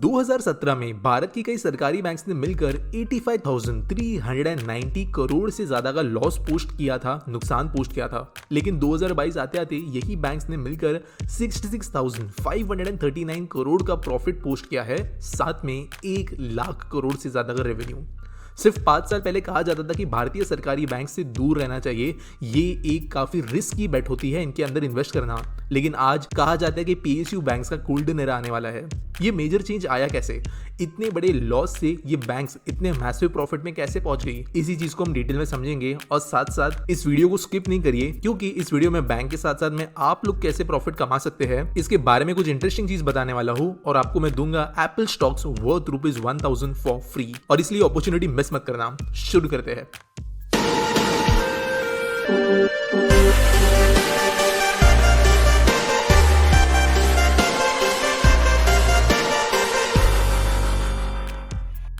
2017 में भारत की कई सरकारी बैंक्स ने मिलकर 85,390 करोड़ से ज्यादा का लॉस पोस्ट किया था, नुकसान पोस्ट किया था। लेकिन 2022 आते आते यही बैंक्स ने मिलकर 66,539 करोड़ का प्रॉफिट पोस्ट किया है, साथ में 1 लाख करोड़ से ज्यादा का रेवेन्यू। सिर्फ 5 साल पहले कहा जाता था कि भारतीय सरकारी बैंक से दूर रहना चाहिए, ये एक काफी रिस्की बेट होती है इनके अंदर इन्वेस्ट करना। लेकिन आज कहा जाता है कि पीएसयू बैंक्स का गोल्डन एरा आने वाला है। ये मेजर चेंज आया कैसे? इतने बड़े लॉस से ये बैंक्स इतने मैसिव प्रॉफिट में कैसे पहुंच गई? इसी चीज को हम डिटेल में समझेंगे और साथ साथ इस वीडियो को स्किप नहीं करिए, क्योंकि इस वीडियो में बैंक के साथ साथ में आप लोग कैसे प्रॉफिट कमा सकते हैं इसके बारे में कुछ इंटरेस्टिंग चीज बताने वाला हूं। और आपको मैं दूंगा Apple stocks worth ₹1000 for free, और इसलिए अपॉर्चुनिटी मिस मत करना। शुरू करते हैं।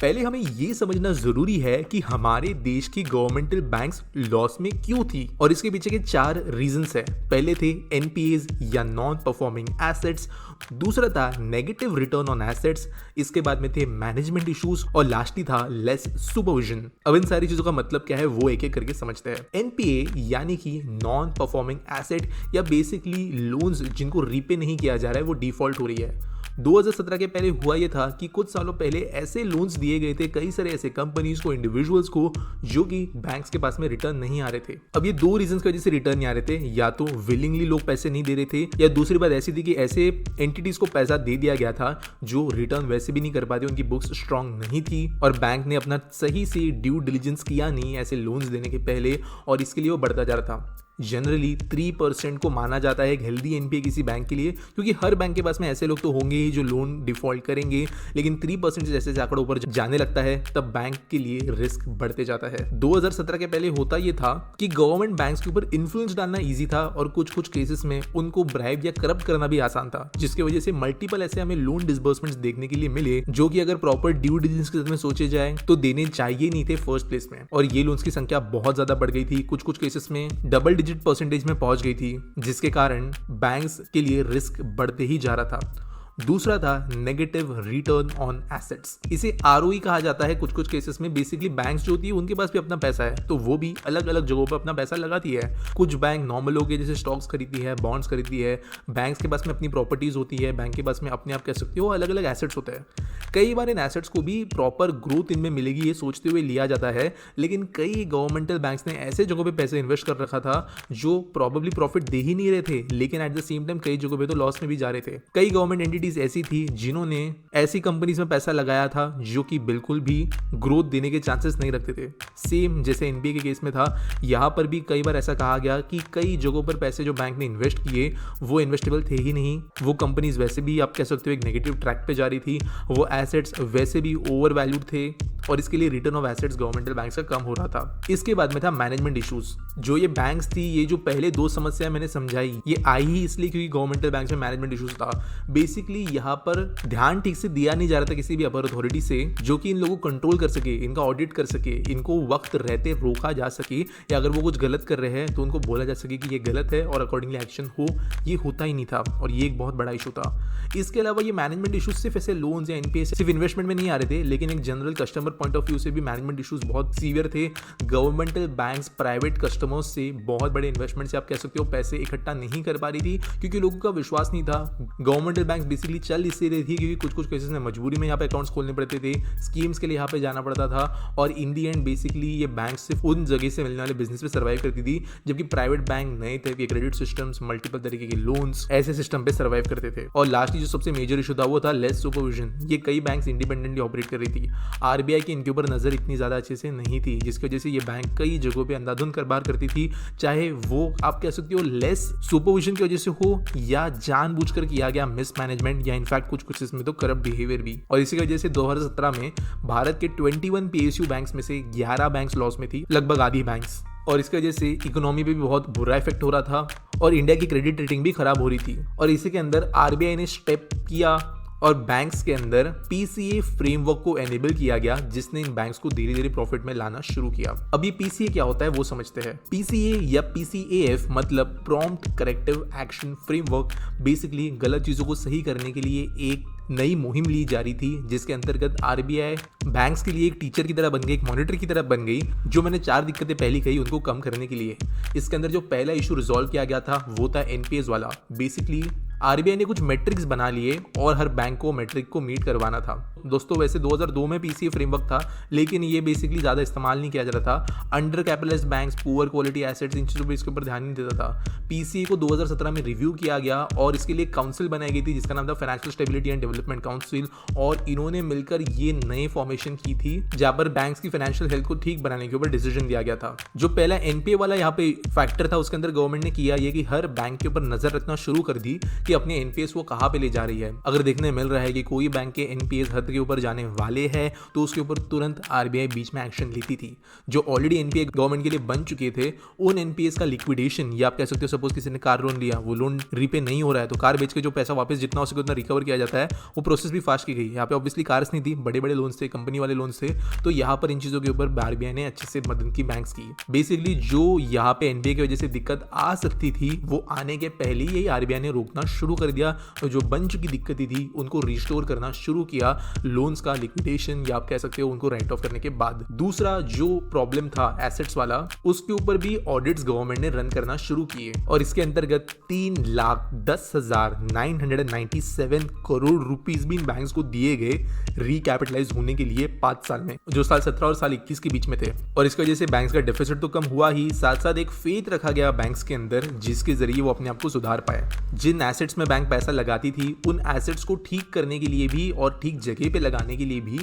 पहले हमें यह समझना जरूरी है कि हमारे देश की गवर्नमेंटल बैंक्स लॉस में क्यों थी, और इसके पीछे के 4 रीजंस है। पहले थे एनपीएज या नॉन परफॉर्मिंग एसेट्स, दूसरा था नेगेटिव रिटर्न ऑन एसेट्स, इसके बाद में थे मैनेजमेंट इश्यूज, और लास्टली था लेस सुपरविजन। अब इन सारी चीजों का मतलब क्या है वो एक एक करके समझते हैं। एनपीए यानी कि नॉन परफॉर्मिंग एसेट, या बेसिकली लोन्स जिनको रीपे नहीं किया जा रहा है, वो डिफॉल्ट हो रही है। 2017 के पहले हुआ यह था कि कुछ सालों पहले ऐसे लोन्स दिए गए थे कई सारे ऐसे कंपनीज को, इंडिविजुअल्स को, जो कि बैंक्स के पास में रिटर्न नहीं आ रहे थे। अब ये 2 रीजंस की वजह से रिटर्न नहीं आ रहे थे, या तो विलिंगली लोग पैसे नहीं दे रहे थे, या दूसरी बात ऐसी थी कि ऐसे एंटिटीज को पैसा दे दिया गया था जो रिटर्न वैसे भी नहीं कर पाते, उनकी बुक्स स्ट्रांग नहीं थी और बैंक ने अपना सही से ड्यू डिलिजेंस किया नहीं ऐसे लोन्स देने के पहले, और इसके लिए वो बढ़ता जा रहा था। जनरली 3% को माना जाता है एक हेल्दी एनपीए किसी बैंक के लिए, क्योंकि हर बैंक के पास में ऐसे लोग तो होंगे ही जो लोन डिफॉल्ट करेंगे, लेकिन 3% से जैसे आंकड़ा ऊपर जाने लगता है तब बैंक के लिए रिस्क बढ़ते जाता है। 2017 के पहले होता यह था कि गवर्नमेंट बैंक्स के ऊपर इन्फ्लुएंस डालना ईजी था, और कुछ केसेस में उनको ब्राइब या करप्ट करना भी आसान था, जिसकी वजह से मल्टीपल ऐसे हमें लोन डिसबर्समेंट्स देखने के लिए मिले, जो कि अगर प्रॉपर ड्यू डिलिजेंस के साथ में सोचे जाए तो देने चाहिए नहीं थे फर्स्ट प्लेस में, और ये लोन्स की संख्या बहुत ज्यादा बढ़ गई थी। कुछ केसेस में डबल डिजिट परसेंटेज में पहुंच गई थी, जिसके कारण बैंक्स के लिए रिस्क बढ़ते ही जा रहा था। दूसरा था नेगेटिव रिटर्न ऑन एसेट्स, इसे आरओई कहा जाता है। कुछ केसेस में बेसिकली बैंक्स जो होती है उनके पास भी अपना पैसा है, तो वो भी अलग अलग जगहों पर अपना पैसा लगाती है। कुछ बैंक नॉर्मल हो गए, जैसे स्टॉक्स खरीदती है, बॉन्ड्स खरीदती है, बैंक्स के पास में अपनी प्रॉपर्टीज होती है, बैंक के पास में अपने आप कह सकते हो अलग अलग एसेट्स होते हैं। कई बार इन एसेट्स को भी प्रॉपर ग्रोथ इनमें मिलेगी ये सोचते हुए लिया जाता है, लेकिन कई गवर्नमेंटल बैंक्स ने ऐसे जगहों पे पैसे इन्वेस्ट कर रखा था जो प्रॉबेबली प्रॉफिट दे ही नहीं रहे थे, लेकिन एट द सेम टाइम कई जगहों पे तो लॉस में भी जा रहे थे। कई गवर्नमेंट एंटिटीज ऐसी थी जिन्होंने ऐसी कंपनीज में पैसा लगाया था जो कि बिल्कुल भी ग्रोथ देने के चांसेस नहीं रखते थे। सेम जैसे एनपीए के केस में था, यहाँ पर भी कई बार ऐसा कहा गया कि कई जगहों पर पैसे जो बैंक ने इन्वेस्ट किए वो इन्वेस्टेबल थे ही नहीं, वो कंपनीज वैसे भी आप कह सकते हो एक नेगेटिव ट्रैक पे जा रही थी, वो एसेट्स वैसे भी ओवर वैल्यूड थे, और इसके लिए return of assets governmental bank का कम हो रहा था। इसके बाद में था मैनेजमेंट इश्यूज। जो ये बैंक्स थी, ये जो पहले 2 समस्या मैंने समझाई, ये आई ही इसलिए क्योंकि गवर्नमेंटल बैंक में मैनेजमेंट इश्यूज था। बेसिकली यहाँ पर ध्यान ठीक से दिया नहीं जा रहा था किसी भी अपर अथॉरिटी से, जो कि इन लोगों को कंट्रोल कर सके, इनका ऑडिट कर सके, इनको वक्त रहते रोका जा सके, या अगर वो कुछ गलत कर रहे हैं तो उनको बोला जा सके कि ये गलत है और अकॉर्डिंगली एक्शन हो। ये होता ही नहीं था, और ये एक बहुत बड़ा इशू था। इसके अलावा ये मैनेजमेंट इश्यूज सिर्फ ऐसे लोन्स या एनपीए सिर्फ इन्वेस्टमेंट में नहीं आ रहे थे, लेकिन एक general customer point of view से भी मैनेजमेंट इश्यूज बहुत सीवियर थे। गवर्नमेंटल बैंक्स प्राइवेट कस्टमर्स से बहुत बड़े इन्वेस्टमेंट से आप कह सकते हो पैसे इकट्ठा नहीं कर पा रही थी, क्योंकि लोगों का विश्वास नहीं था। गवर्नमेंटल बैंक बेसिकली चल इसलिए रही थी क्योंकि कुछ केसेस में मजबूरी में यहाँ पे अकाउंट्स खोलने पड़ते थे, स्कीम्स के लिए यहाँ पे जाना पड़ता था, और इन दी एंड बेसिकली ये बैंक सिर्फ उन जगह से मिलने वाले बिजनेस पे सर्वाइव करती थी, जबकि प्राइवेट बैंक नए थे कि क्रेडिट सिस्टम्स, मल्टीपल तरीके के लोन्स, ऐसे सिस्टम पे सर्वाइव करते थे। और लास्टली जो सबसे मेजर इशू था वो था लेस सुपरविजन। ये कई बैंक्स इंडिपेंडेंटली ऑपरेट कर रही थी, आरबीआई की इनके ऊपर नजर इतनी ज्यादा अच्छे से नहीं थी, जिसकी वजह से ये बैंक कई जगहों पे अंधाधुंध कारोबार करती थी, चाहे वो आप कह सकते हो लेस सुपरविजन की वजह से हो या जानबूझकर किया गया मिसमैनेजमेंट, या इनफैक्ट कुछ इसमें तो करप्ट बिहेवियर भी। और इसी की वजह से 2017 में भारत के 21 पीएसयू बैंक्स में से 11 बैंक्स लॉस में थी, लगभग आधी बैंक्स, और इसकी वजह से इकोनॉमी पे भी बहुत बुरा इफेक्ट हो रहा था, और इंडिया की क्रेडिट रेटिंग भी खराब हो रही थी। और इसी के अंदर आरबीआई ने स्टेप किया और बैंक्स के अंदर पीसीए फ्रेमवर्क को एनेबल किया गया, जिसने इन बैंक्स को धीरे धीरे प्रॉफिट में लाना शुरू किया। अब ये पीसीए क्या होता है वो समझते हैं। पीसीए या पीसीएएफ मतलब prompt corrective action framework, basically गलत चीजों को सही करने के लिए एक नई मुहिम ली जा रही थी, जिसके अंतर्गत आरबीआई बैंक्स के लिए एक टीचर की तरह बन गई, एक मॉनिटर की तरह बन गई। जो मैंने 4 दिक्कतें पहली कही उनको कम करने के लिए इसके अंदर जो पहला इशू रिजॉल्व किया गया था वो था एनपीएस वाला। बेसिकली आरबीआई ने कुछ मैट्रिक्स बना लिए और हर बैंक को मैट्रिक को मीट करवाना था। दोस्तों वैसे 2002 में पीसीए फ्रेमवर्क था, लेकिन ये बेसिकली ज़्यादा इस्तेमाल नहीं किया जा रहा था। Under capitalized banks, poor quality assets, इन चीज़ों पर इसके ऊपर ध्यान नहीं देता था। पीसीए को 2017 में रिव्यू किया गया और इसके लिए काउंसिल बनाई गई थी जिसका नाम था financial stability and development council, और इन्होंने मिलकर ये नए फॉर्मेशन की थी जहाँ पर बैंक्स की फाइनेंशियल हेल्थ को ठीक बनाने के ऊपर डिसीजन दिया गया था। जो पहला एनपीए वाला यहाँ पे फैक्टर था उसके अंदर गवर्नमेंट ने किया ये कि हर बैंक के ऊपर नजर रखना शुरू कर दी कि अपने एनपीएस वो कहाँ पे ले जा रही है। अगर देखने मिल रहा है कि कोई बैंक के एनपीएस हद के ऊपर जाने वाले हैं तो उसके ऊपर तुरंत आरबीआई बीच में एक्शन लेती थी। जो ऑलरेडी एनपीए गवर्नमेंट के लिए बन चुके थे उन एनपीएस का लिक्विडेशन, या आप कह सकते हो सपोज किसी ने कार लोन लिया, वो लोन रीपे नहीं हो रहा है तो कार बेच के जो पैसा वापस जितना हो सके उतना रिकवर किया जाता है, वो प्रोसेस भी फास्ट की गई। यहाँ पे ऑब्वियसली कार्स नहीं थी, बड़े बड़े लोन्स थे, कंपनी वाले लोन्स थे, तो यहाँ पर इन चीजों के ऊपर आरबीआई ने अच्छे से मदद की बैंक्स की। बेसिकली जो यहाँ पे एनपीए की वजह से दिक्कत आ सकती थी वो आने के पहले ही आरबीआई ने रोकना शुरू कर दिया, तो जो बन चुकी दिक्कतें थी उनको रिस्टोर करना शुरू किया लोन्स का लिक्विडेशन, या आप कह सकते हो उनको राइट ऑफ करने के बाद। दूसरा जो प्रॉब्लम था एसेट्स वाला, उसके ऊपर भी ऑडिट्स गवर्नमेंट ने रन करना शुरू किए और इसके अंतर्गत 3,10,997 करोड़ रुपीस भी इन बैंक्स को दिए गए रिकैपिटलाइज होने के लिए 5 साल में, जो साल 17 और साल 21 के बीच में थे। और इसकी वजह से बैंक्स का डेफिसिट तो कम हुआ ही, साथ साथ एक फेथ रखा गया बैंक्स के अंदर जिसके जरिए वो अपने आप को सुधार पाए। जिन एसेट्स में बैंक पैसा लगाती थी उन एसेट्स को ठीक करने के लिए भी और ठीक जगह पे लगाने के लिए भी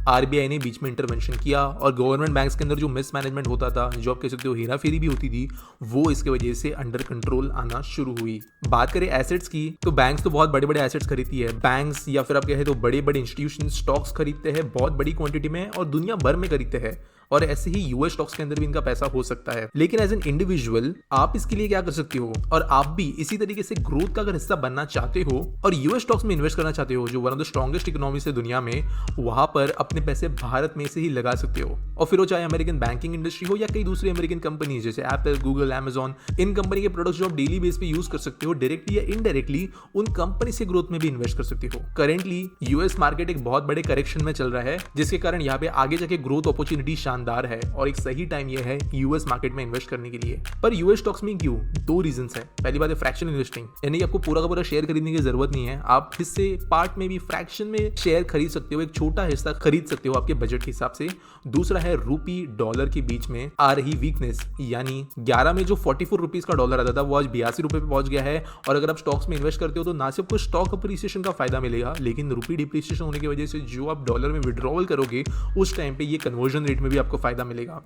आरबीआई ने बीच में इंटरवेंशन किया, और गवर्नमेंट बैंक्स के अंदर जो मिसमैनेजमेंट होता था, जो आप कह सकते हो हेरा फेरी भी होती थी, वो इसके वजह से अंडर कंट्रोल आना शुरू हुई। बात करें एसेट्स की तो बैंक्स तो बहुत बड़े बड़े एसेट्स खरीदती है। बैंक्स या फिर आप कहें तो बड़े बड़े इंस्टीट्यूशन स्टॉक्स खरीदते हैं बहुत बड़ी क्वांटिटी में और दुनिया भर में खरीदते हैं, और ऐसे ही यूएस स्टॉक्स के अंदर भी इनका पैसा हो सकता है। लेकिन एज एन इंडिविजुअल आप इसके लिए क्या कर सकते हो, और आप भी इसी तरीके से ग्रोथ का अगर हिस्सा बनना चाहते हो और यूएस स्टॉक्स में इन्वेस्ट करना चाहते हो जो one of the strongest economies है दुनिया में, वहां पर अपने पैसे भारत में से ही लगा सकते हो। और फिर वो चाहे अमेरिकन बैंकिंग इंडस्ट्री हो या कई दूसरी अमेरिकन कंपनीज जैसे एप्पल, गूगल, अमेजॉन, इन कंपनी के प्रोडक्ट्स जो आप डेली बेस पे यूज कर सकते हो, डायरेक्टली या इनडायरेक्टली उन कंपनी से ग्रोथ में भी इन्वेस्ट कर सकते हो। करेंटली यूएस मार्केट एक बहुत बड़े करेक्शन में चल रहा है, जिसके कारण यहाँ पे आगे जाके ग्रोथ अपॉर्चुनिटी शानदार है और सही टाइम ये है यूएस मार्केट में इन्वेस्ट करने के लिए। पर यूएस स्टॉक्स में क्यों? 2 रीजंस है। पहली बात है फ्रैक्शन इन्वेस्टिंग, यानी आपको पूरा का पूरा शेयर खरीदने की जरूरत नहीं है, आप हिस्से पार्ट में भी फ्रैक्शन में शेयर खरीद सकते हो, एक छोटा हिस्सा खरीद सकते हो आपके बजट के हिसाब से। दूसरा है रूपी डॉलर के बीच में आ रही वीकनेस, यानी 11 में जो 44 रुपीज का डॉलर आता था वो आज 82 रुपए पे पहुंच गया है, और अगर आप स्टॉक्स में इन्वेस्ट करते हो तो ना सिर्फ कुछ स्टॉक अप्रिसिएशन का फायदा मिलेगा, लेकिन रूपी डिप्रिसिएशन होने की वजह से जो आप डॉलर में विड्रॉवल करोगे उस टाइम पे ये कन्वर्जन रेट में भी आपको फायदा मिलेगा।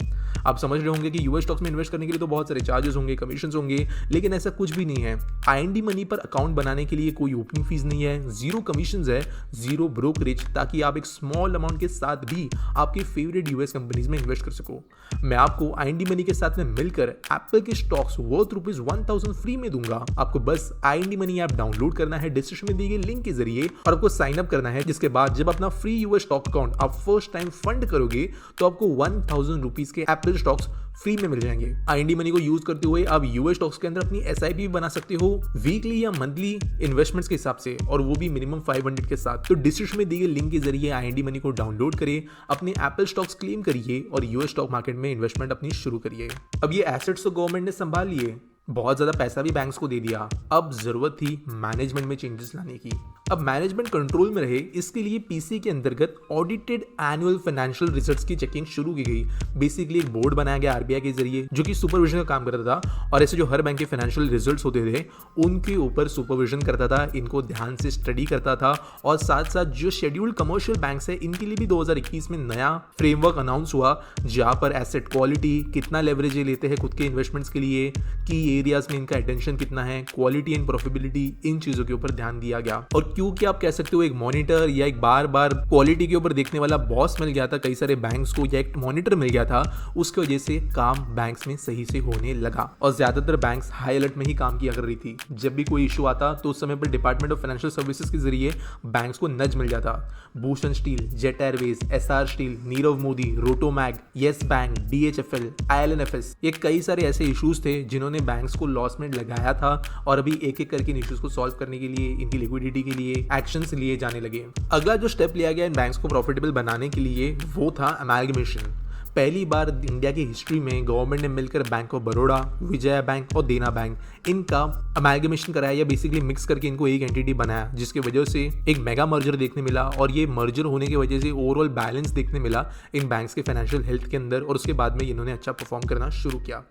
आप समझ रहे होंगे कि यूएस स्टॉक्स में इन्वेस्ट करने के लिए तो बहुत सारे चार्जेस होंगे, कमीशन होंगे, लेकिन ऐसा कुछ भी नहीं है। आईएनडी मनी पर अकाउंट बनाने के लिए कोई ओपनिंग फीस नहीं है, 0 कमीशन है, 0 ब्रोकरेज, ताकि आप एक स्मॉल अमाउंट के साथ भी आपके फेवरेट यूएस कंपनीज में इन्वेस्ट कर सको। मैं आपको आईएनडी मनी के साथ में मिलकर एप्पल के स्टॉक्स वर्थ ₹1000 फ्री में दूंगा। आपको बस आईएनडी मनी ऐप डाउनलोड करना है डिस्क्रिप्शन में दिए गए लिंक के जरिए, और आपको साइन अप करना है, जिसके बाद जब अपना फ्री यूएस स्टॉक अकाउंट आप फर्स्ट टाइम फंड करोगे तो आपको ₹1000 के एप्पल स्टॉक्स फ्री में मिल जाएंगे। आईएनडी मनी को यूज करते हुए आप यूएस स्टॉक्स के अंदर अपनी एसआईपी भी बना सकते हो वीकली या मंथली इन्वेस्टमेंट्स के हिसाब से, और वो भी मिनिमम 500 के साथ। तो डिस्क्रिप्शन में दिए गए लिंक के जरिए आईएनडी मनी को डाउनलोड करिए, अपने एप्पल स्टॉक्स क्लेम करिए और यूएस स्टॉक मार्केट में इन्वेस्टमेंट अपनी शुरू करिए। अब ये एसेट्स तो गवर्नमेंट ने संभाल लिए, बहुत ज्यादा पैसा भी बैंक्स को दे दिया, अब जरूरत थी मैनेजमेंट में चेंजेस लाने की। अब मैनेजमेंट कंट्रोल में रहे, इसके लिए पीसी के अंतर्गत ऑडिटेड एनुअल फाइनेंशियल रिजल्ट्स की चेकिंग शुरू की गई। बेसिकली एक बोर्ड बनाया गया आरबीआई के जरिए जो कि सुपरविजन का काम करता था, और ऐसे जो हर बैंक के फाइनेंशियल रिजल्ट्स होते थे उनके ऊपर सुपरविजन करता था, इनको ध्यान से स्टडी करता था, और साथ साथ जो शेड्यूल्ड कमर्शियल बैंक्स है इनके लिए भी 2021 में नया फ्रेमवर्क अनाउंस हुआ, जहां पर एसेट क्वालिटी, कितना लेवरेज लेते हैं खुद के इन्वेस्टमेंट्स के लिए, की एरियाज में इनका अटेंशन कितना है, क्वालिटी एंड प्रॉफिटेबिलिटी, इन चीजों के ऊपर ध्यान दिया गया। और क्योंकि आप कह सकते हो एक मॉनिटर या एक बार बार क्वालिटी के ऊपर देखने वाला बॉस मिल गया था कई सारे बैंक्स को, या एक मॉनिटर मिल गया था, उसकी वजह से काम बैंक्स में सही से होने लगा और ज्यादातर बैंक्स हाई अलर्ट में ही काम किया कर रही थी। जब भी कोई इशू आता तो उस समय पर डिपार्टमेंट ऑफ फाइनेंशियल सर्विसेज के जरिए बैंक्स को नज मिल जाता। Bhushan Steel, Jet Airways, Essar Steel, Nirav Modi, Rotomac, Yes Bank, DHFL, ILFS, ये कई सारे ऐसे इश्यूज थे जिन्होंने बैंक्स को लॉस में लगाया था और अभी एक एक करके इन इश्यूज को सॉल्व करने के लिए, इनकी लिक्विडिटी के लिए एक्शंस लिए जाने लगे। अगला जो स्टेप लिया गया इन बैंक्स को प्रॉफिटेबल बनाने के लिए वो था अमैलगमेशन। पहली बार इंडिया की हिस्ट्री में गवर्नमेंट ने मिलकर bank of Baroda, Vijaya bank और देना बैंक, इनका अमैलगमेशन कराया या बेसिकली मिक्स करके इनको एक एंटिटी बनाया, जिसकी वजह से एक मेगा मर्जर देखने मिला और ये मर्जर होने की वजह से ओवरऑल बैलेंस देखने मिला इन बैंक्स के फाइनेंशियल हेल्थ के अंदर और उसके बाद में इन्होंने अच्छा परफॉर्म करना शुरू किया।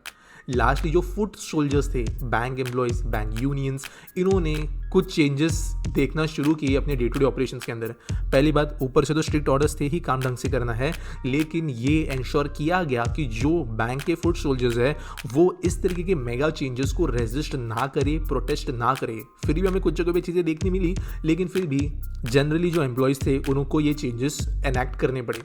लास्टली जो फुट सोल्जर्स थे, बैंक एम्प्लॉयज, बैंक यूनियंस, इन्होंने कुछ चेंजेस देखना शुरू किए अपने डे टू डे ऑपरेशंस के अंदर। पहली बात, ऊपर से तो स्ट्रिक्ट ऑर्डर्स थे ही काम ढंग से करना है, लेकिन ये इंश्योर किया गया कि जो बैंक के फुट सोल्जर्स है वो इस तरीके के मेगा चेंजेस को रेजिस्ट ना करे, प्रोटेस्ट ना करे। फिर भी हमें कुछ जगह पे चीज़ें देखने मिली, लेकिन फिर भी जनरली जो एम्प्लॉयज थे उनको ये चेंजेस एनैक्ट करने पड़े।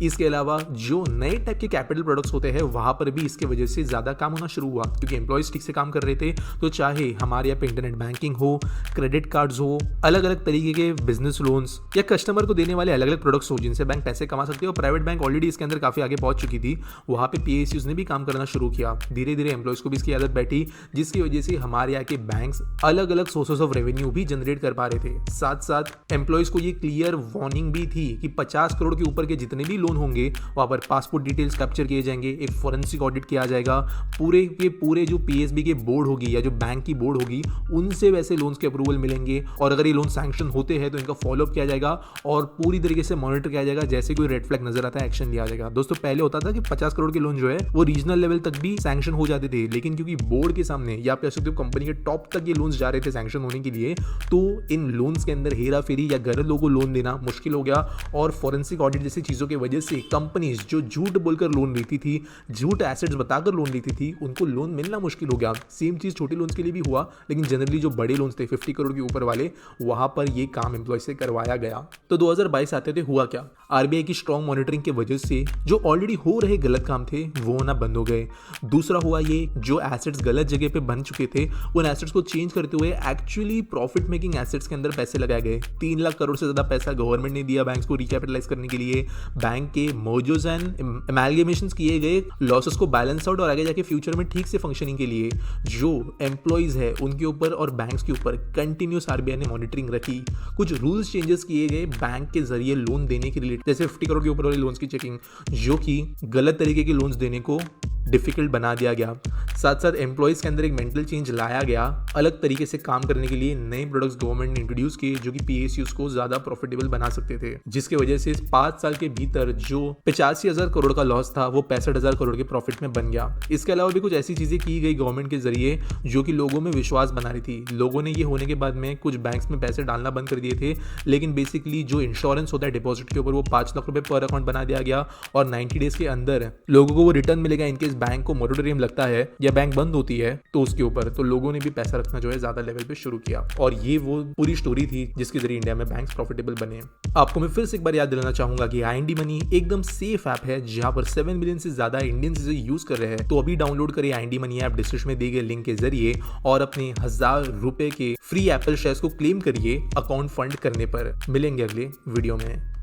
इसके अलावा जो नए टाइप के कैपिटल प्रोडक्ट्स होते हैं वहाँ पर भी इसके वजह से ज़्यादा काम होना शुरू हुआ, क्योंकि एम्प्लॉयज़ ठीक से काम कर रहे थे। तो चाहे हमारे यहाँ पे इंटरनेट बैंकिंग हो, क्रेडिट कार्ड्स हो, अलग अलग तरीके के बिजनेस लोन्स या कस्टमर को देने वाले अलग अलग प्रोडक्ट्स हो जिनसे बैंक पैसे कमा सकते हो, प्राइवेट बैंक ऑलरेडी इसके अंदर काफ़ी आगे पहुँच चुकी थी, वहाँ पे PSUs ने भी काम करना शुरू किया। धीरे धीरे एम्प्लॉयज़ को भी इसकी आदत बैठी, जिसकी वजह से हमारे यहाँ के बैंक्स अलग अलग सोर्सेज ऑफ रेवेन्यू भी जनरेट कर पा रहे थे। साथ साथ एम्प्लॉयज़ को ये क्लियर वार्निंग भी थी कि 50 करोड़ के ऊपर के जितने भी लोन होंगे पर पासपोर्ट डिटेल्स कैप्चर किए जाएंगे, एक फॉरेंसिक ऑडिट किया जाएगा, पूरे के पूरे जो PSB के बोर्ड होगी या जो बैंक की बोर्ड होगी उनसे वैसे लोन्स के अप्रूवल मिलेंगे और अगर ये लोन सैंक्शन होते हैं तो इनका फॉलोअप किया जाएगा और पूरी तरीके से मॉनिटर किया जाएगा। जैसे कोई रेड फ्लैग नजर आता है एक्शन लिया जाएगा। दोस्तों पहले होता था कि 50 करोड़ के लोन जो है वो रीजनल लेवल तक भी सैंक्शन हो जाते थे, लेकिन क्योंकि बोर्ड के सामने या आप कह सकते हो कंपनी के टॉप तक ये लोन्स जा रहे थे सैंक्शन होने के लिए, तो इन लोन्स के अंदर हेरा फेरी या गलत लोगों को लोन देना मुश्किल हो गया और फॉरेंसिक ऑडिट जैसी चीजों की वजह से कंपनीज जो झूठ बोलकर लोन लेती थी, झूठ एसेट्स बताकर लोन लेती थी, उनको लोन मिलना मुश्किल हो गया। सेम चीज छोटे लोन्स के लिए भी हुआ, लेकिन जनरली जो बड़े लोन्स थे 50 करोड़ के ऊपर वाले, वहां पर ये काम एम्प्लॉय से करवाया गया। तो 2022 आते थे, हुआ क्या? RBI की स्ट्रॉन्ग मॉनिटरिंग की वजह से जो ऑलरेडी हो रहे गलत काम थे वो ना बंद हो गए। दूसरा हुआ ये, जो एसेट्स गलत जगह पे बन चुके थे उन एसेट्स को चेंज करते हुए एक्चुअली प्रॉफिट मेकिंग एसेट्स के अंदर पैसे लगाए गए। 3 लाख करोड़ से ज्यादा पैसा गवर्नमेंट ने दिया बैंक्स को रिकैपिटलाइज करने के लिए। बैंक के मर्जर्स एंड अमैलगमेशंस किए गए, लॉसेस को बैलेंस आउट और आगे जाके फ्यूचर में ठीक से फंक्शनिंग के लिए जो एम्प्लॉइज है उनके ऊपर और बैंक्स के ऊपर कंटिन्यूस RBI ने मॉनिटरिंग रखी। कुछ रूल्स चेंजेस किए गए बैंक के जरिए लोन देने के रिलेटेड, जैसे 50 करोड़ के ऊपर वाले लोन्स की चेकिंग, जो कि गलत तरीके के लोन्स देने को डिफिकल्ट बना दिया गया। साथ साथ एम्प्लॉयज़ के अंदर एक मेंटल चेंज लाया गया, अलग तरीके से काम करने के लिए नए प्रोडक्ट्स गवर्नमेंट ने इंट्रोड्यूस किए जो कि PSUs को ज़्यादा प्रॉफिटेबल बना सकते थे, जिसकी वजह से 5 साल के भीतर जो 85,000 करोड़ का लॉस था वो 65,000 करोड़ के प्रॉफिट में बन गया। इसके अलावा भी कुछ ऐसी चीज़ें की गई गवर्नमेंट के जरिए जो कि लोगों में विश्वास बना रही थी। लोगों ने ये होने के बाद में कुछ बैंक्स में पैसे डालना बंद कर दिए थे, लेकिन बेसिकली जो इंश्योरेंस होता है डिपॉजिट के ऊपर वो 5 लाख रुपए पर अकाउंट बना दिया गया और 90 डेज के अंदर लोगों को वो रिटर्न मिलेगा इनकेस बैंक को मोरेटोरियम लगता है या बैंक बंद होती है तो उसके ऊपर। तो लोगों ने भी पैसा रखना जो है ज्यादा लेवल पे शुरू किया और ये वो पूरी स्टोरी थी जिसके जरिए इंडिया में बैंक्स प्रॉफिटेबल बने। आपको मैं फिर से एक बार याद दिलाना चाहूंगा कि IND मनी एकदम सेफ ऐप है जहां पर 7 मिलियन से ज्यादा इंडियंस इसे यूज कर रहे हैं। तो अभी डाउनलोड करें IND मनी ऐप डिस्क्रिप्शन में दिए गए लिंक के जरिए और अपने 1000 रुपए के फ्री एप्पल शेयर्स को क्लेम करिए अकाउंट फंड करने पर। मिलेंगे अगले वीडियो में।